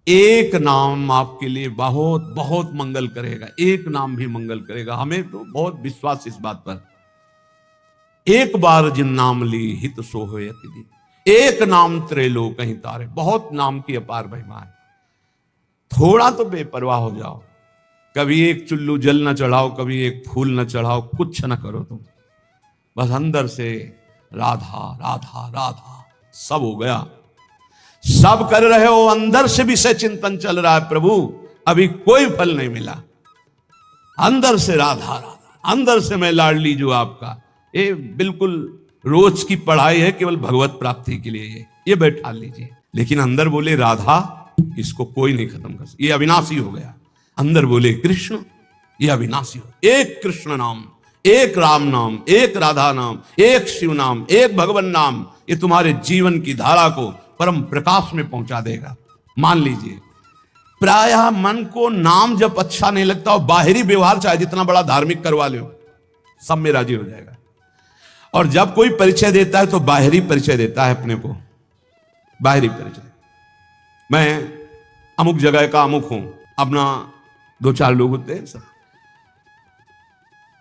एक नाम आपके लिए बहुत बहुत मंगल करेगा, एक नाम भी मंगल करेगा। हमें तो बहुत विश्वास इस बात पर। एक बार जिन नाम ली हित सो होय अति दीन। एक नाम त्रैलोक कहीं तारे। बहुत नाम की अपार महिमा है। थोड़ा तो बेपरवाह हो जाओ, कभी एक चुल्लू जल न चढ़ाओ, कभी एक फूल न चढ़ाओ, कुछ न करो तुम, बस अंदर से राधा राधा राधा सब हो गया। सब कर रहे हो, अंदर से विषय चिंतन चल रहा है, प्रभु अभी कोई फल नहीं मिला। अंदर से राधा राधा, अंदर से मैं लाडली जो आपका। ये बिल्कुल रोज की पढ़ाई है, केवल भगवत प्राप्ति के लिए ये बैठा लीजिए। लेकिन अंदर बोले राधा, इसको कोई नहीं खत्म कर सकता, ये अविनाशी हो गया। अंदर बोले कृष्ण, ये अविनाशी हो। एक कृष्ण नाम, एक राम नाम, एक राधा नाम, एक शिव नाम, एक भगवान नाम, ये तुम्हारे जीवन की धारा को परम प्रकाश में पहुंचा देगा। मान लीजिए, प्रायः मन को नाम जब अच्छा नहीं लगता और बाहरी व्यवहार चाहे जितना बड़ा धार्मिक करवा लो, सब में राजी हो जाएगा। और जब कोई परिचय देता है तो बाहरी परिचय देता है अपने को, बाहरी परिचय। मैं अमुक जगह का अमुक हूं, अपना दो चार लोग होते हैं सब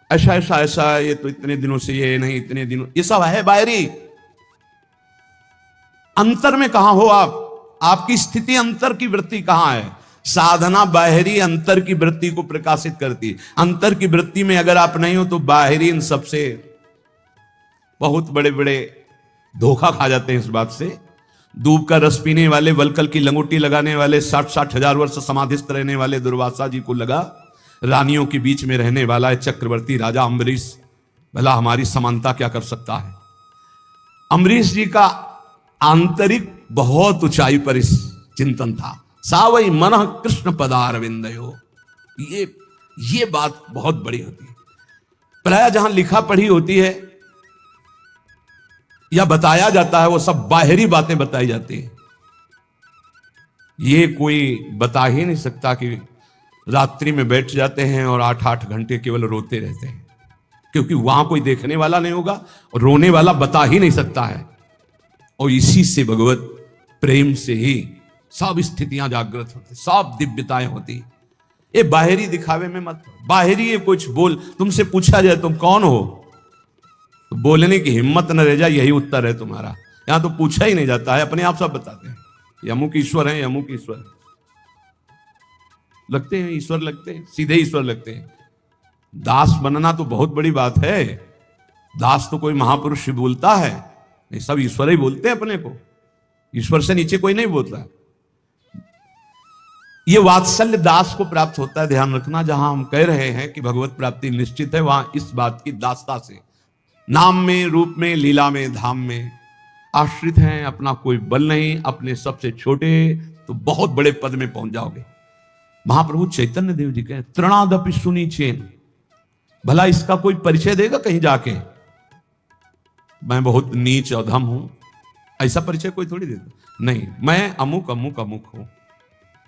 ऐसा ऐसा ऐसा, ये तो इतने दिनों से ये नहीं, इतने दिनों, ये सब है बाहरी। अंतर में कहां हो आप? आपकी स्थिति अंतर की वृत्ति कहां है? साधना बाहरी अंतर की वृत्ति को प्रकाशित करती। अंतर की वृत्ति में अगर आप नहीं हो तो बाहरी इन सबसे बहुत बड़े बड़े धोखा खा जाते हैं। इस बात से दूब का रस पीने वाले, वलकल की लंगोटी लगाने वाले, 60-60 हजार वर्ष समाधिस्थ रहने वाले दुर्वासा जी को लगा रानियों के बीच में रहने वाला है चक्रवर्ती राजा अम्बरीश, भला हमारी समानता क्या कर सकता है? अम्बरीश जी का आंतरिक बहुत ऊंचाई पर इस चिंतन था। सावई मन कृष्ण पदारविंदयो, ये बात बहुत बड़ी होती है। प्राय जहां लिखा पढ़ी होती है या बताया जाता है, वो सब बाहरी बातें बताई जाती है। ये कोई बता ही नहीं सकता कि रात्रि में बैठ जाते हैं और 8-8 घंटे केवल रोते रहते हैं, क्योंकि वहां कोई देखने वाला नहीं होगा और रोने वाला बता ही नहीं सकता है। और इसी से भगवत प्रेम से ही सब स्थितियां जागृत होती, सब दिव्यताएं होती। ये बाहरी दिखावे में मत, बाहरी ये कुछ बोल, तुमसे पूछा जाए तुम कौन हो, तो बोलने की हिम्मत न रह जाए, यही उत्तर है तुम्हारा। यहां तो पूछा ही नहीं जाता है, अपने आप सब बताते हैं अमुक ईश्वर है, अमुक ईश्वर लगते हैं, ईश्वर लगते हैं, सीधे ईश्वर लगते हैं। दास बनना तो बहुत बड़ी बात है। दास तो कोई महापुरुष ही बोलता है, नहीं सब ईश्वर ही बोलते हैं अपने को। ईश्वर से नीचे कोई नहीं बोलता। ये वात्सल्य दास को प्राप्त होता है। ध्यान रखना, जहां हम कह रहे हैं कि भगवत प्राप्ति निश्चित है, वहां इस बात की दासता से, नाम में, रूप में, लीला में, धाम में आश्रित हैं। अपना कोई बल नहीं, अपने सबसे छोटे तो बहुत बड़े पद में पहुंच जाओगे। महाप्रभु चैतन्य देव जी कहे तृणादपि सुनी चेन, भला इसका कोई परिचय देगा कहीं जाके, मैं बहुत नीच अधम हूं, ऐसा परिचय कोई थोड़ी देता नहीं, मैं अमुक अमुक अमुक हूं।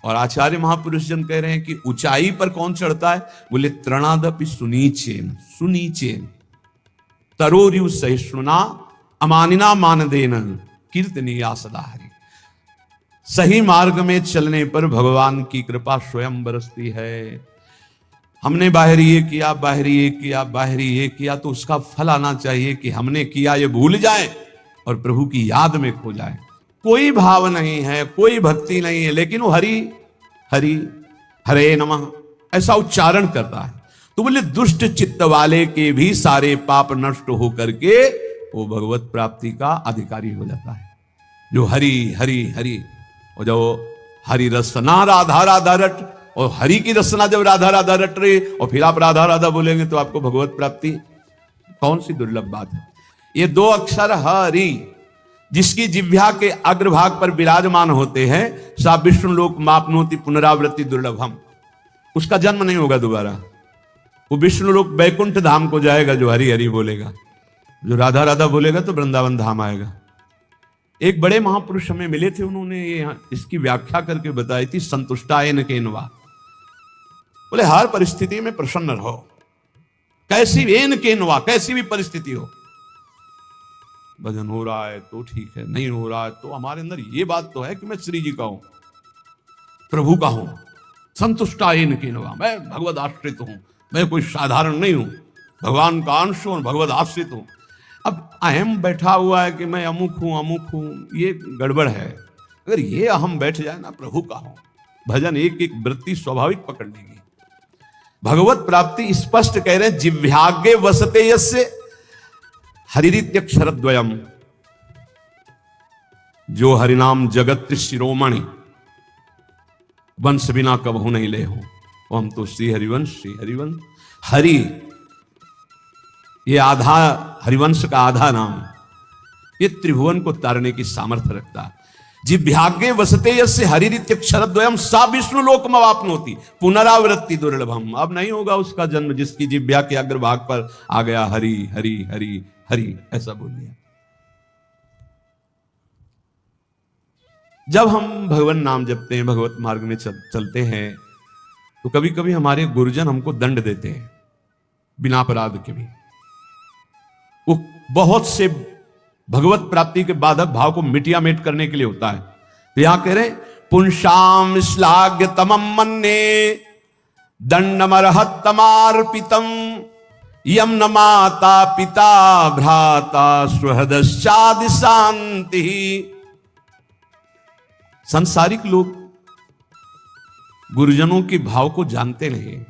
और आचार्य महापुरुष जन कह रहे हैं कि ऊंचाई पर कौन चढ़ता है? बोले तृणादपि सुनीचेन, सुनीचेन तरोरिव सहिष्णुना अमानिना मानदेन कीर्तनीया सदा हरि। सही मार्ग में चलने पर भगवान की कृपा स्वयं बरसती है। हमने बाहरी ये किया, बाहरी ये किया, बाहरी ये किया, तो उसका फल आना चाहिए कि हमने किया ये भूल जाए और प्रभु की याद में खो जाए। कोई भाव नहीं है, कोई भक्ति नहीं है, लेकिन वो हरि हरि हरे नमः ऐसा उच्चारण करता है। तो बोले दुष्ट चित्त वाले के भी सारे पाप नष्ट हो करके वो भगवत प्राप्ति का अधिकारी हो जाता है। जो हरि हरि हरि, और जो हरि रसना राधा राधा रट, और हरि की रसना जब राधा राधा रट रही और फिर आप राधा राधा बोलेंगे तो आपको भगवत प्राप्ति, कौन सी दुर्लभ बात है। ये दो अक्षर हरि जिसकी जिह्वा के अग्रभाग पर विराजमान होते हैं, सा विष्णु लोक मापनोति पुनरावृत्ति दुर्लभम, उसका जन्म नहीं होगा दोबारा। वो विष्णु लोक बैकुंठ धाम को जाएगा जो हरि हरि बोलेगा, जो राधा राधा बोलेगा तो वृंदावन धाम आएगा। एक बड़े महापुरुष हमें मिले थे, उन्होंने ये इसकी व्याख्या करके बताई थी, संतुष्टायन केनवा। बोले हर परिस्थिति में प्रसन्न रहो, कैसी एन केनवा, कैसी भी परिस्थिति हो। भजन हो रहा है तो ठीक है, नहीं हो रहा है तो हमारे अंदर ये बात तो है कि मैं श्री जी का हूं, प्रभु का हूं, संतुष्टायेन कीनवा, मैं भगवद आश्रित हूं, मैं कोई साधारण नहीं हूं, भगवान का अंश हूं, भगवद आश्रित हूं। अब अहम बैठा हुआ है कि मैं अमुक हूं, ये गड़बड़ है। अगर ये अहम बैठ जाए ना, प्रभु का हूं, भजन एक एक वृत्ति स्वाभाविक पकड़ लेगी। भगवत प्राप्ति स्पष्ट कह रहे हैं, जिव्याग्ये वसते यस्य हरिरित्यक्षरद्वयम्, जो हरिनाम जगत शिरोमणि, वंश बिना कबहू नहीं ले हो। हम तो श्री हरिवंश हरि, ये आधा हरिवंश का आधा नाम, ये त्रिभुवन को तारने की सामर्थ्य रखता है। जिव्याग्ये वसते यस्य हरिरित्यक्षरद्वयम् सा विष्णु लोकमवाप्नोति पुनरावृत्ति दुर्लभम। अब नहीं होगा उसका जन्म जिसकी जिव्या के अग्रभाग पर आ गया हरि हरि हरि हरि, ऐसा बोल दिया। जब हम भगवान नाम जपते हैं, भगवत मार्ग में चलते हैं, तो कभी कभी हमारे गुरुजन हमको दंड देते हैं बिना अपराध के भी। वो बहुत से भगवत प्राप्ति के बाधक भाव को मिटियामेट करने के लिए होता है। तो यहां कह रहे, पुंसाम श्लाघ्य तमम मन्ने दंडमर्हत्तमार्पितम यम न माता पिता भ्राता सुहृदश्चादि शांति। संसारिक लोग गुरुजनों के भाव को जानते नहीं,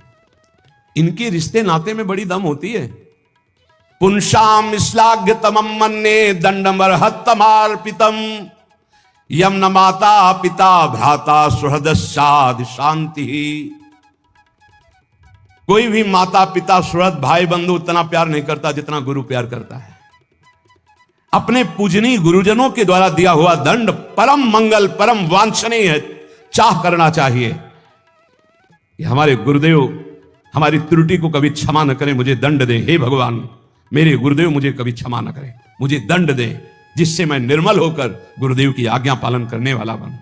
इनके रिश्ते नाते में बड़ी दम होती है। पुंसाम श्लाघ्य तमम मन्ने दंडमर्हत्तमार्पितम यम न माता पिता भ्राता सुहृदश्चादि शांति। कोई भी माता पिता सुहृद भाई बंधु उतना प्यार नहीं करता जितना गुरु प्यार करता है। अपने पूजनीय गुरुजनों के द्वारा दिया हुआ दंड परम मंगल परम वांछनीय है, चाह करना चाहिए। हमारे गुरुदेव हमारी त्रुटि को कभी क्षमा न करें, मुझे दंड दे। हे भगवान, मेरे गुरुदेव मुझे कभी क्षमा न करें, मुझे दंड दे, जिससे मैं निर्मल होकर गुरुदेव की आज्ञा पालन करने वाला बनूं।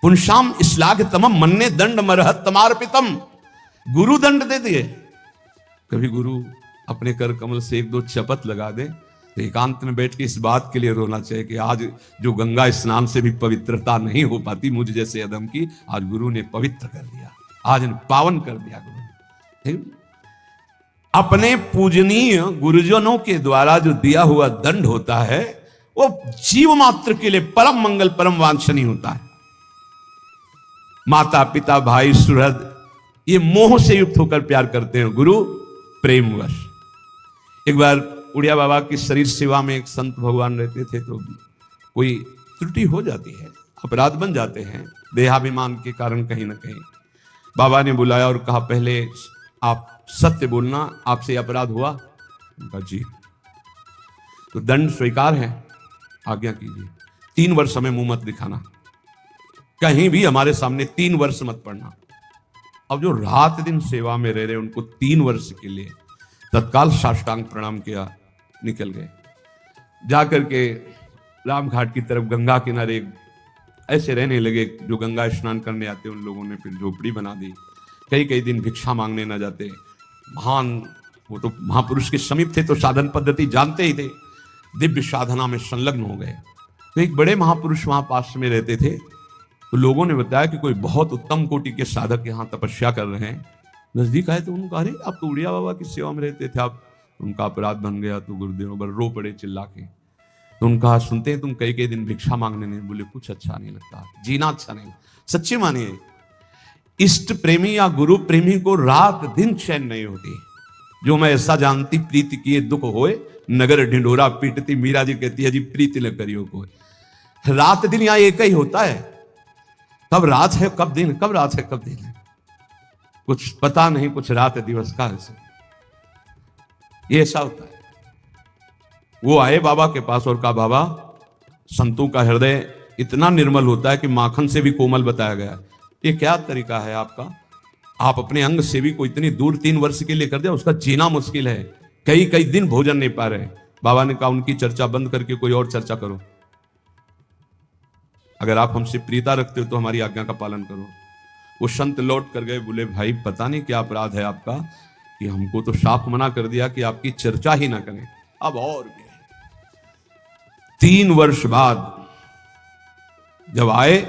पुंसाम श्लाघ्य तमम मन्ने दंडमर्हत्तमार्पितम। गुरु दंड दे दिए। कभी गुरु अपने कर कमल से एक दो चपत लगा दे तो एकांत में बैठ के इस बात के लिए रोना चाहिए कि आज जो गंगा स्नान से भी पवित्रता नहीं हो पाती मुझ जैसे अदम की, आज गुरु ने पवित्र कर दिया, आज पावन कर दिया गुरु ने। अपने पूजनीय गुरुजनों के द्वारा जो दिया हुआ दंड होता है वो जीव मात्र के लिए परम मंगल परम वांछनीय होता है। माता पिता भाई सुहृद ये मोह से युक्त होकर प्यार करते हैं, गुरु प्रेमवश। एक बार उड़िया बाबा की शरीर सेवा में एक संत भगवान रहते थे, तो कोई त्रुटि हो जाती है, अपराध बन जाते हैं देहाभिमान के कारण कहीं ना कहीं। बाबा ने बुलाया और कहा, पहले आप सत्य बोलना, आपसे अपराध हुआ? उनका जी। तो दंड स्वीकार है, आज्ञा कीजिए। 3 वर्ष हमें मुंह मत दिखाना, कहीं भी हमारे सामने 3 वर्ष मत पढ़ना। अब जो रात दिन सेवा में रह रहे उनको 3 वर्ष के लिए तत्काल साष्टांग प्रणाम किया, निकल गए। जाकर के राम घाट की तरफ गंगा किनारे ऐसे रहने लगे, जो गंगा स्नान करने आते उन लोगों ने फिर झोपड़ी बना दी। कई दिन भिक्षा मांगने न जाते। महान, वो तो महापुरुष के समीप थे तो साधन पद्धति जानते ही थे, दिव्य साधना में संलग्न हो गए। तो एक बड़े महापुरुष वहां पास में रहते थे, तो लोगों ने बताया कि कोई बहुत उत्तम कोटि के साधक यहाँ तपस्या कर रहे हैं। नजदीक आए तो उन्होंने कहा, अरे आप तो उड़िया बाबा की सेवा में रहते थे, आप उनका अपराध बन गया। तो गुरुदेव पर रो पड़े चिल्ला के। तो उनका सुनते हैं तुम कई दिन भिक्षा मांगने नहीं, बोले कुछ अच्छा नहीं लगता, जीना अच्छा नहीं। सच्ची मानिए, इष्ट प्रेमी या गुरु प्रेमी को रात दिन चैन नहीं होती। जो मैं ऐसा जानती प्रीति किए दुख होए, नगर ढिंडोरा पीटती। मीरा जी कहती है जी प्रीति न करियो को। रात दिन यहां एक ही होता है, कब रात है कब दिन, कब रात है कब दिन है कुछ पता नहीं, कुछ रात दिवस का ऐसे ये ऐसा होता है। वो आए बाबा के पास और कहा, बाबा संतों का हृदय इतना निर्मल होता है कि माखन से भी कोमल बताया गया। ये क्या तरीका है आपका? आप अपने अंग सेवी को इतनी दूर 3 वर्ष के लिए कर दिया, उसका जीना मुश्किल है, कई दिन भोजन नहीं पा रहे। बाबा ने कहा, उनकी चर्चा बंद करके कोई और चर्चा करो। अगर आप हमसे प्रीता रखते हो तो हमारी आज्ञा का पालन करो। वो संत लौट कर गए, बोले भाई पता नहीं क्या अपराध है आपका कि हमको तो साफ मना कर दिया कि आपकी चर्चा ही ना करें। अब और भी 3 वर्ष बाद जब आए,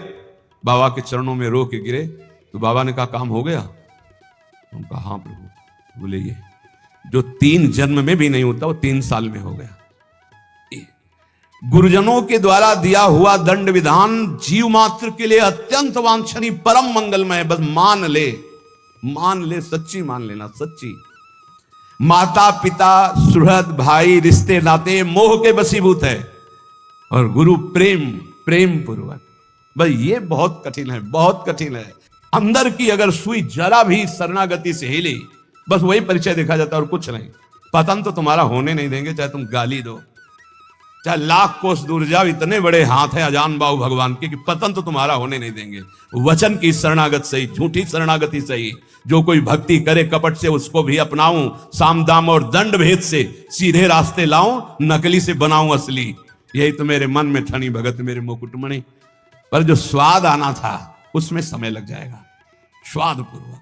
बाबा के चरणों में रो के गिरे। तो बाबा ने कहा काम हो गया? उनका हाँ प्रभु। बोले ये जो 3 जन्म में भी नहीं होता वो 3 साल में हो गया। गुरुजनों के द्वारा दिया हुआ दंड विधान जीव मात्र के लिए अत्यंत वांछनीय, परम मंगलमय। बस मान ले, सच्ची मान लेना, सच्ची। माता पिता, सुहृद, भाई, रिश्ते नाते मोह के वशीभूत है, और गुरु प्रेम पूर्वक। बस ये बहुत कठिन है, बहुत कठिन है। अंदर की अगर सुई जरा भी शरणागति से हिली, बस वही परिचय देखा जाता है और कुछ नहीं। पतन तो तुम्हारा होने नहीं देंगे, चाहे तुम गाली दो, चाहे लाख कोस दूर जाओ। इतने बड़े हाथ है अजान बाहु भगवान के कि पतन तो तुम्हारा होने नहीं देंगे। वचन की शरणागत सही, झूठी शरणागति सही। जो कोई भक्ति करे कपट से उसको भी अपनाऊं, साम दाम और दंड भेद से सीधे रास्ते लाऊं, नकली से बनाऊं असली। यही तो मेरे मन में ठनी भगत मेरे मुकुटमणि। पर जो स्वाद आना था उसमें समय लग जाएगा, स्वाद पूर्वक।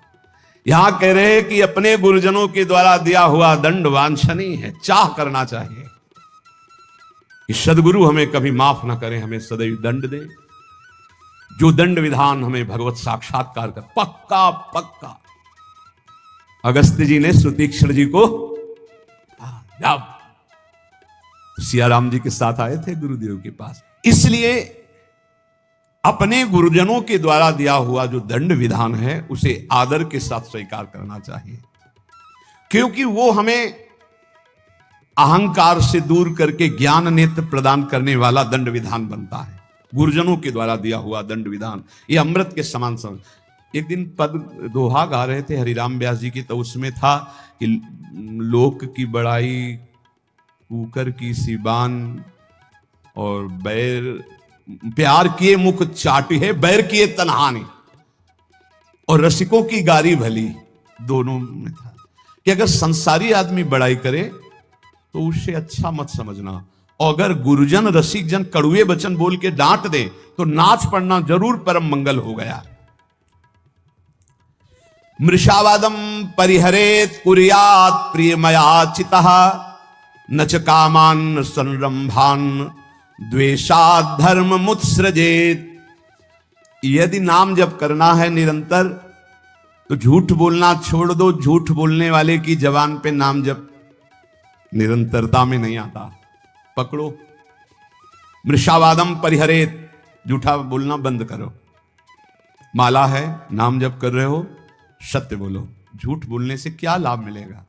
यहां कह रहे हैं कि अपने गुरुजनों के द्वारा दिया हुआ दंड वांछनीय है, चाह करना चाहिए कि सदगुरु हमें कभी माफ ना करें, हमें सदैव दंड दें। जो दंड विधान हमें भगवत साक्षात्कार कर पक्का। अगस्त्य जी ने सुतीक्ष्ण जी को जब सियाराम जी के साथ आए थे गुरुदेव के पास, इसलिए अपने गुरुजनों के द्वारा दिया हुआ जो दंड विधान है उसे आदर के साथ स्वीकार करना चाहिए, क्योंकि वो हमें अहंकार से दूर करके ज्ञान नेत्र प्रदान करने वाला दंड विधान बनता है। गुरुजनों के द्वारा दिया हुआ दंड विधान ये अमृत के समान समान। एक दिन पद दोहा गा रहे थे हरिराम व्यास जी की, तो उसमें था कि लोक की बड़ाई कुकर की सिबान, और बैर प्यार किए मुख चाटी है, बैर किए तनहानी, और रसिकों की गारी भली। दोनों में था कि अगर संसारी आदमी बड़ाई करे तो उससे अच्छा मत समझना, और अगर गुरुजन रसिक जन कड़ुए वचन बोल के डांट दे तो नाच पड़ना जरूर परम मंगल हो गया। मृषावादम परिहरेत कुर्यात प्रियमयाचितः, न च कामान संरंभान द्वेषात् धर्म मुत्सृजेत। यदि नाम जप करना है निरंतर तो झूठ बोलना छोड़ दो। झूठ बोलने वाले की जबान पे नाम जप निरंतरता में नहीं आता, पकड़ो। मृषावादम परिहरेत, झूठा बोलना बंद करो। माला है, नाम जप कर रहे हो, सत्य बोलो। झूठ बोलने से क्या लाभ मिलेगा?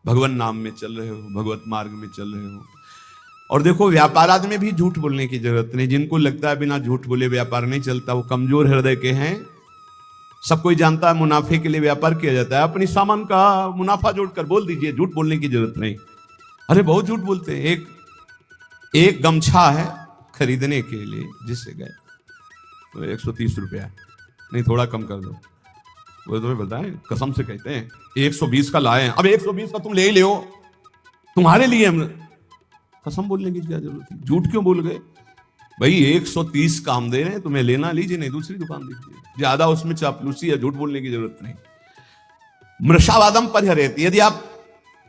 भगवान नाम में चल रहे हो, भगवत मार्ग में चल रहे हो। और देखो व्यापारादि में भी झूठ बोलने की जरूरत नहीं। जिनको लगता है बिना झूठ बोले व्यापार नहीं चलता, वो कमजोर हृदय के हैं। सब कोई जानता है मुनाफे के लिए व्यापार किया जाता है। अपनी सामान का मुनाफा जोड़कर बोल दीजिए, झूठ बोलने की जरूरत नहीं। अरे बहुत झूठ बोलते हैं। एक गमछा है खरीदने के लिए, जिससे गए तो 130 रुपया, नहीं थोड़ा कम कर दो। वो तुम्हें बताएं, कसम से कहते हैं 120 का लाए हैं। अब 120 का तुम ले ही ले, तुम्हारे लिए हम कसम बोलने की क्या जरूरत है? झूठ क्यों बोल गए भाई? 130 का हम दे रहे हैं, तुम्हें लेना लीजिए, नहीं दूसरी दुकान दीजिए। ज्यादा उसमें चापलूसी या झूठ बोलने की जरूरत नहीं। मृषावादम परिहरेत, यदि आप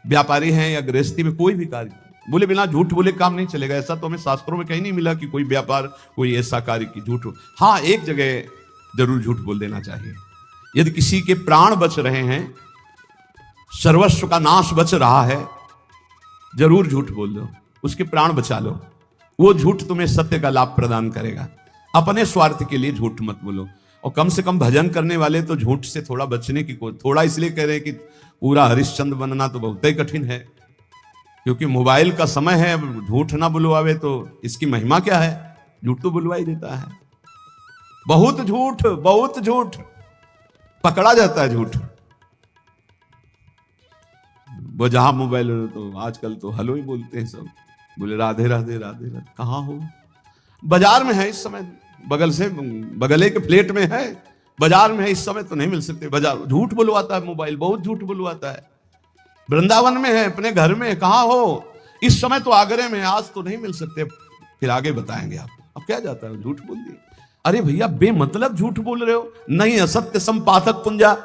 व्यापारी हैं या गृहस्थी में कोई भी कार्य बोले बिना झूठ बोले काम नहीं चलेगा। ऐसा तो हमें शास्त्रों में कहीं नहीं मिला कि कोई व्यापार कोई ऐसा कार्य की झूठ हो। हाँ, एक जगह जरूर झूठ बोल देना चाहिए। यदि किसी के प्राण बच रहे हैं, सर्वस्व का नाश बच रहा है, जरूर झूठ बोल दो, उसके प्राण बचा लो। वो झूठ तुम्हें सत्य का लाभ प्रदान करेगा। अपने स्वार्थ के लिए झूठ मत बोलो। और कम से कम भजन करने वाले तो झूठ से थोड़ा बचने की थोड़ा इसलिए कह रहे हैं कि पूरा हरिश्चंद्र बनना तो बहुत ही कठिन है, क्योंकि मोबाइल का समय है। अब झूठ ना बुलवावे तो इसकी महिमा क्या है? झूठ तो बुलवा ही देता है। बहुत झूठ पकड़ा जाता है झूठ। वो जहां मोबाइल तो आजकल तो हेलो ही बोलते हैं सब, बोले राधे राधे राधे राधे। कहाँ हो? बाजार में है इस समय, बगले के फ्लैट में है, बाजार में है इस समय तो नहीं मिल सकते। बाजार झूठ बुलवाता है मोबाइल, बहुत झूठ बुलवाता है। वृंदावन में है, अपने घर में, कहाँ हो? इस समय तो आगरे में, आज तो नहीं मिल सकते, फिर आगे बताएंगे आप। अब क्या जाता है, झूठ बोल दिए। अरे भैया बेमतलब झूठ बोल रहे हो, नहीं असत्य संपातक पुंजा।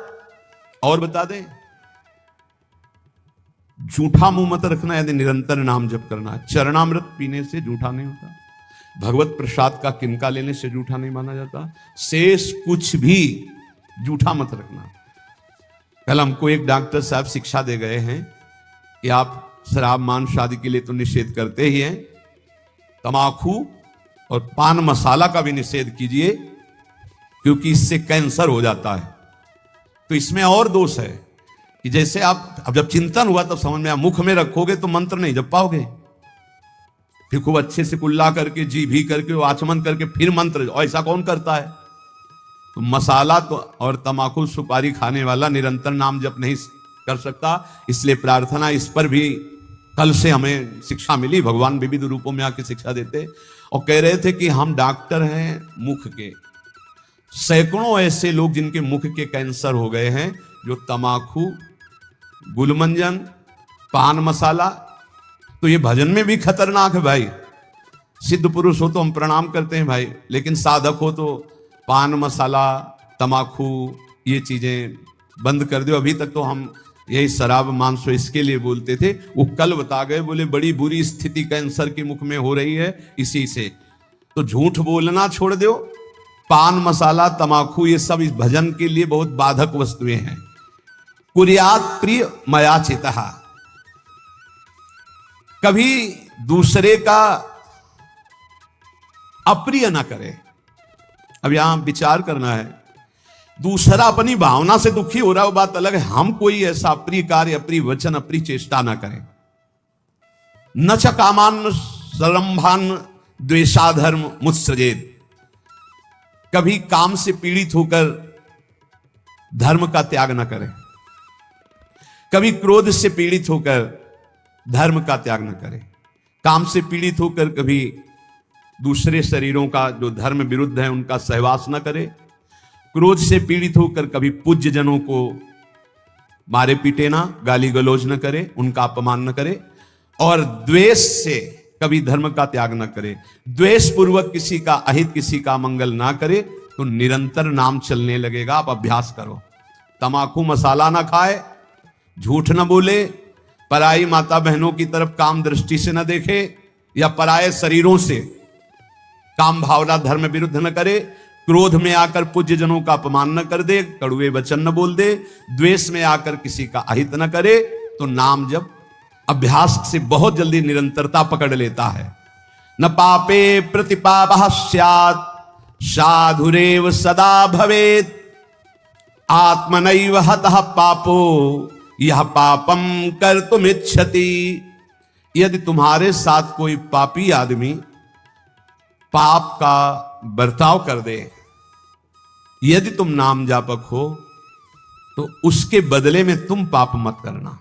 और बता दें, झूठा मुंह मत रखना। यदि निरंतर नाम जप करना, चरणामृत पीने से झूठा नहीं होता। भगवत प्रसाद का किनका लेने से जूठा नहीं माना जाता। शेष कुछ भी जूठा मत रखना। कल हमको एक डॉक्टर साहब शिक्षा दे गए हैं कि आप शराब मांस आदि के लिए तो निषेध करते ही हैं, तमाकू और पान मसाला का भी निषेध कीजिए, क्योंकि इससे कैंसर हो जाता है। तो इसमें और दोष है कि जैसे आप अब जब चिंतन हुआ तब समझ में आया, मुख में रखोगे तो मंत्र नहीं जप पाओगे, फिर खूब अच्छे से कुल्ला करके जी भी करके आचमन करके फिर मंत्र, ऐसा कौन करता है। तो मसाला तो और तमाकू सुपारी खाने वाला निरंतर नाम जप नहीं कर सकता। इसलिए प्रार्थना इस पर भी कल से हमें शिक्षा मिली। भगवान विविध रूपों में आके शिक्षा देते और कह रहे थे कि हम डॉक्टर हैं मुख के। सैकड़ों ऐसे लोग जिनके मुख के कैंसर हो गए हैं, जो तमाकू, गुलमंजन, पान मसाला, तो ये भजन में भी खतरनाक है भाई। सिद्ध पुरुष हो तो हम प्रणाम करते हैं भाई, लेकिन साधक हो तो पान मसाला, तमाकू, ये चीजें बंद कर दो। अभी तक तो हम यही शराब मांस इसके लिए बोलते थे, वो कल बता गए, बोले बड़ी बुरी स्थिति कैंसर के मुख में हो रही है इसी से। तो झूठ बोलना छोड़ दो। पान मसाला तमाकू ये सब इस भजन के लिए बहुत बाधक वस्तुएं हैं। कुर्यात प्रिय मया चितः, कभी दूसरे का अप्रिय ना करे। अब यहां विचार करना है, दूसरा अपनी भावना से दुखी हो रहा है वो बात अलग है, हम कोई ऐसा अप्रिय कार्य, अप्रिय वचन, अप्रिय चेष्टा ना करें। न च कामान सरंभान द्वेषाधर्म मुत्सृजेत, कभी काम से पीड़ित होकर धर्म का त्याग न करें, कभी क्रोध से पीड़ित होकर धर्म का त्याग न करें, काम से पीड़ित होकर कभी दूसरे शरीरों का जो धर्म विरुद्ध है उनका सहवास न करे, क्रोध से पीड़ित होकर कभी पूज्य जनों को मारे पीटे ना, गाली गलौज न करे, उनका अपमान न करे, और द्वेष से कभी धर्म का त्याग न करे। द्वेष पूर्वक किसी का अहित, किसी का मंगल ना करे, तो निरंतर नाम चलने लगेगा। आप अभ्यास करो। तमाकू मसाला ना खाए, झूठ न बोले, पराई माता बहनों की तरफ काम दृष्टि से न देखे, या पराये शरीरों से काम भावना धर्म विरुद्ध न करे, क्रोध में आकर पूज्य जनों का अपमान न कर दे, कड़ुए वचन न बोल दे, द्वेष में आकर किसी का अहित न करे, तो नाम जब अभ्यास से बहुत जल्दी निरंतरता पकड़ लेता है। न पापे प्रतिपापः स्यात् साधुरेव सदा भवेत्, आत्मनैव हतः पापो यह पापम कर्तुमिच्छति। यदि तुम्हारे साथ कोई पापी आदमी पाप का बर्ताव कर दे, यदि तुम नाम जापक हो, तो उसके बदले में तुम पाप मत करना।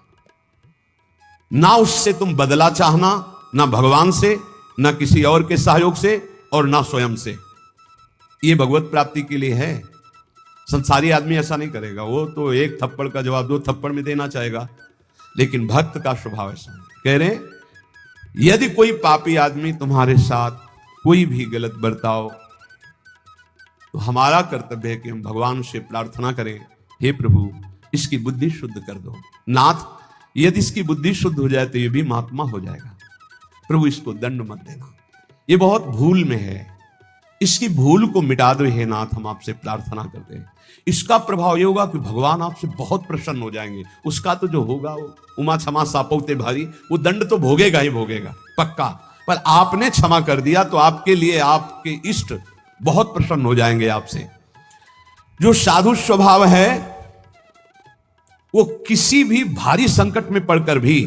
ना उससे तुम बदला चाहना, ना भगवान से, ना किसी और के सहयोग से, और ना स्वयं से। ये भगवत प्राप्ति के लिए है। संसारी आदमी ऐसा नहीं करेगा, वो तो एक थप्पड़ का जवाब 2 थप्पड़ में देना चाहेगा, लेकिन भक्त का स्वभाव ऐसा नहीं। कह रहे यदि कोई पापी आदमी तुम्हारे साथ कोई भी गलत बर्ताव, तो हमारा कर्तव्य है कि हम भगवान से प्रार्थना करें, हे प्रभु इसकी बुद्धि शुद्ध कर दो। नाथ यदि इसकी बुद्धि शुद्ध हो जाए तो ये भी महात्मा हो जाएगा, प्रभु इसको दंड मत देना, ये बहुत भूल में है, इसकी भूल को मिटा दो हे नाथ, हम आपसे प्रार्थना करते हैं। इसका प्रभाव ये होगा कि भगवान आपसे बहुत प्रसन्न हो जाएंगे। उसका तो जो होगा वो उमा क्षमा सापौते भारी, वो दंड तो भोगेगा ही भोगेगा पक्का, पर आपने क्षमा कर दिया तो आपके लिए आपके इष्ट बहुत प्रसन्न हो जाएंगे आपसे। जो साधु स्वभाव है वो किसी भी भारी संकट में पड़कर भी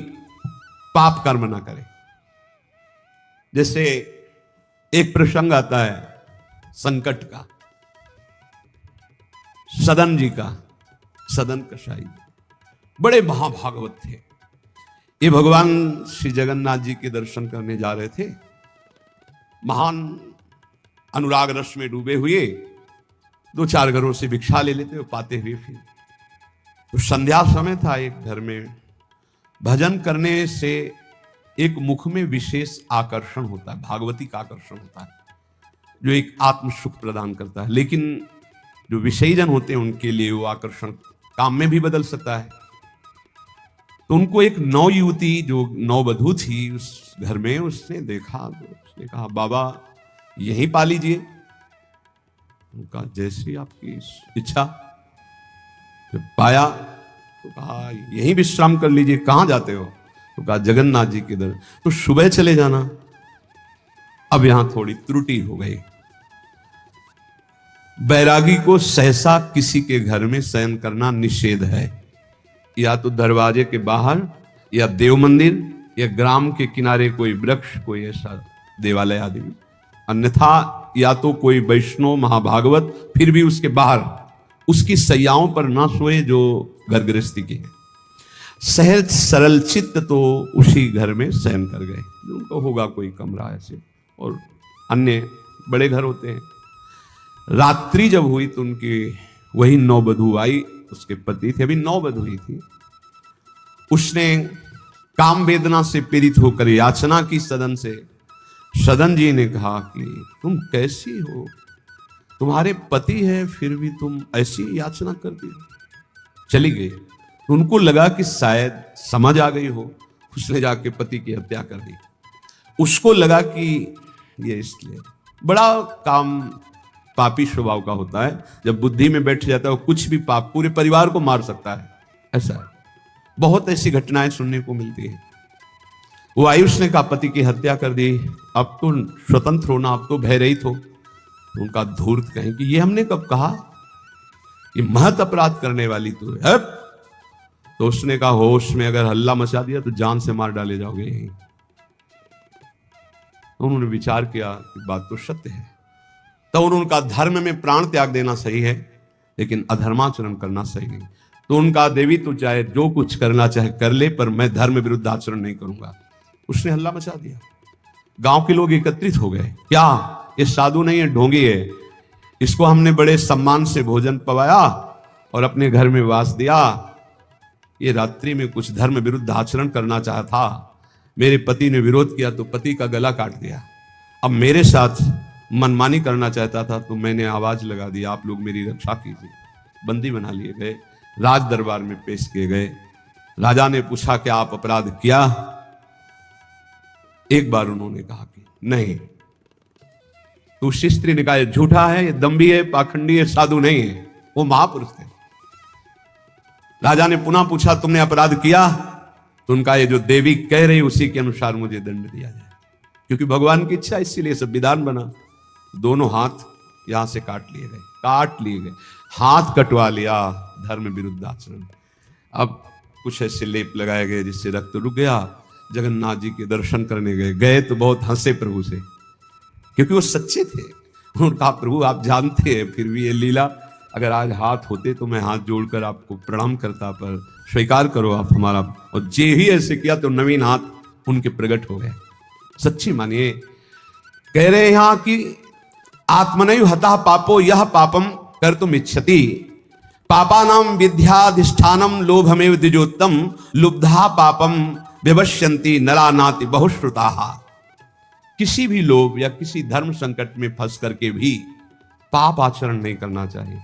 पाप कर्म ना करे। जैसे एक प्रसंग आता है संकट का, सदन जी का, सदन कसाई बड़े महाभागवत थे। ये भगवान श्री जगन्नाथ जी के दर्शन करने जा रहे थे, महान अनुराग रस में डूबे हुए, 2-4 घरों से भिक्षा ले लेते हुए पाते हुए फिर तो संध्या समय था। एक घर में भजन करने से एक मुख में विशेष आकर्षण होता है, भागवती का आकर्षण होता है, जो एक आत्म सुख प्रदान करता है। लेकिन जो विषयजन होते हैं उनके लिए वो आकर्षण काम में भी बदल सकता है। तो उनको एक नवयुवती जो नववधू थी उस घर में, उसने देखा तो उसने कहा, बाबा यहीं पा लीजिए। उनका जैसी आपकी इच्छा। जब पाया तो कहा यहीं विश्राम कर लीजिए। कहां जाते हो? तो कहा जगन्नाथ जी के दर। तो सुबह चले जाना। अब यहां थोड़ी त्रुटि हो गई। बैरागी को सहसा किसी के घर में शयन करना निषेध है, या तो दरवाजे के बाहर, या देव मंदिर, या ग्राम के किनारे कोई वृक्ष, कोई ऐसा देवालय आदि। अन्यथा या तो कोई वैष्णव महाभागवत, फिर भी उसके बाहर उसकी सैयाओं पर ना सोए जो घर गृहस्थी की है। सहज सरल चित्त तो उसी घर में शयन कर गए। उनको होगा कोई कमरा ऐसे, और अन्य बड़े घर होते हैं। रात्रि जब हुई तो उनकी वही नौबधू आई, उसके पति थे, अभी नौबध हुई थी। उसने काम वेदना से पीड़ित होकर याचना की सदन से। सदन जी ने कहा कि तुम कैसी हो, तुम्हारे पति है फिर भी तुम ऐसी याचना करती हो। चली गई। उनको लगा कि शायद समझ आ गई हो, उसने जाके पति की हत्या कर दी। उसको लगा कि ये इसलिए बड़ा काम पापी स्वभाव का होता है। जब बुद्धि में बैठ जाता है वो कुछ भी पाप पूरे परिवार को मार सकता है, ऐसा है। बहुत ऐसी घटनाएं सुनने को मिलती है। वो आयुष ने कहा पति की हत्या कर दी, अब तो स्वतंत्र होना, अब तो भयरहित हो। उनका धूर्त कहें कि ये हमने कब कहा, ये महत अपराध करने वाली तू है। तो उसने कहा होश में अगर हल्ला मचा दिया तो जान से मार डाले जाओगे यहीं। उन्होंने विचार किया कि बात तो सत्य है। तो उनका धर्म में प्राण त्याग देना सही है, लेकिन अधर्माचरण करना सही नहीं। तो उनका देवी तो चाहे जो कुछ करना चाहे कर ले, पर मैं धर्म विरुद्ध आचरण नहीं करूंगा। उसने हल्ला मचा दिया। गांव के लोग एकत्रित हो गए। क्या ये साधु नहीं है, ढोंगी है, इसको हमने बड़े सम्मान से भोजन पवाया और अपने घर में वास दिया। ये रात्रि में कुछ धर्म विरुद्ध आचरण करना चाहा था, मेरे पति ने विरोध किया तो पति का गला काट दिया। अब मेरे साथ मनमानी करना चाहता था तो मैंने आवाज लगा दी, आप लोग मेरी रक्षा कीजिए। बंदी बना लिए गए, राज दरबार में पेश किए गए। राजा ने पूछा कि आप अपराध किया? एक बार उन्होंने कहा कि नहीं। तो उस स्त्री ने कहा ये झूठा है, ये दंभी है, पाखंडी है, साधु नहीं है, वो महापुरुष थे। राजा ने पुनः पूछा तुमने अपराध किया? तो उनका ये जो देवी कह रही उसी के अनुसार मुझे दंड दिया जाए, क्योंकि भगवान की इच्छा, इसीलिए सब विधान बना। दोनों हाथ यहां से काट लिए गए, हाथ कटवा लिया, धर्म विरुद्ध आचरण। अब कुछ ऐसे लेप लगाए गए जिससे रक्त रुक गया। जगन्नाथ जी के दर्शन करने गए तो बहुत हंसे प्रभु से, क्योंकि वो सच्चे थे। उन्होंने कहा प्रभु आप जानते हैं फिर भी ये लीला, अगर आज हाथ होते तो मैं हाथ जोड़कर आपको प्रणाम करता, पर स्वीकार करो आप हमारा। और जे ही ऐसे किया तो नवीन हाथ उनके प्रकट हो गए। सच्ची मानिए। कह रहे यहां कि आत्मनैव हतः पापो यह पापम कर्तुम इच्छति, पापानाम विद्याधिष्ठानम लोभमेव द्विजोत्तम, लुब्धा पापम विवश्यन्ति नरानाति बहुश्रुताः। किसी भी लोभ या किसी धर्म संकट में फंस करके भी पाप आचरण नहीं करना चाहिए।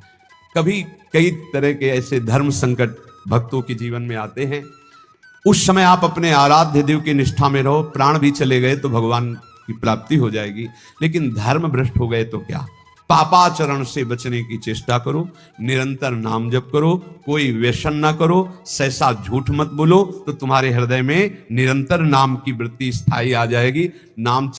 कभी कई तरह के ऐसे धर्म संकट भक्तों के जीवन में आते हैं, उस समय आप अपने आराध्य देव की निष्ठा में रहो। प्राण भी चले गए तो भगवान की प्राप्ति हो जाएगी, लेकिन धर्म भ्रष्ट हो गए तो क्या? पापाचरण से बचने की चेष्टा करो, निरंतर नाम जप करो, कोई व्यसन ना करो, सहसा झूठ मत बोलो, तो तुम्हारे हृदय में निरंतर नाम की वृत्ति स्थायी आ जाएगी। नाम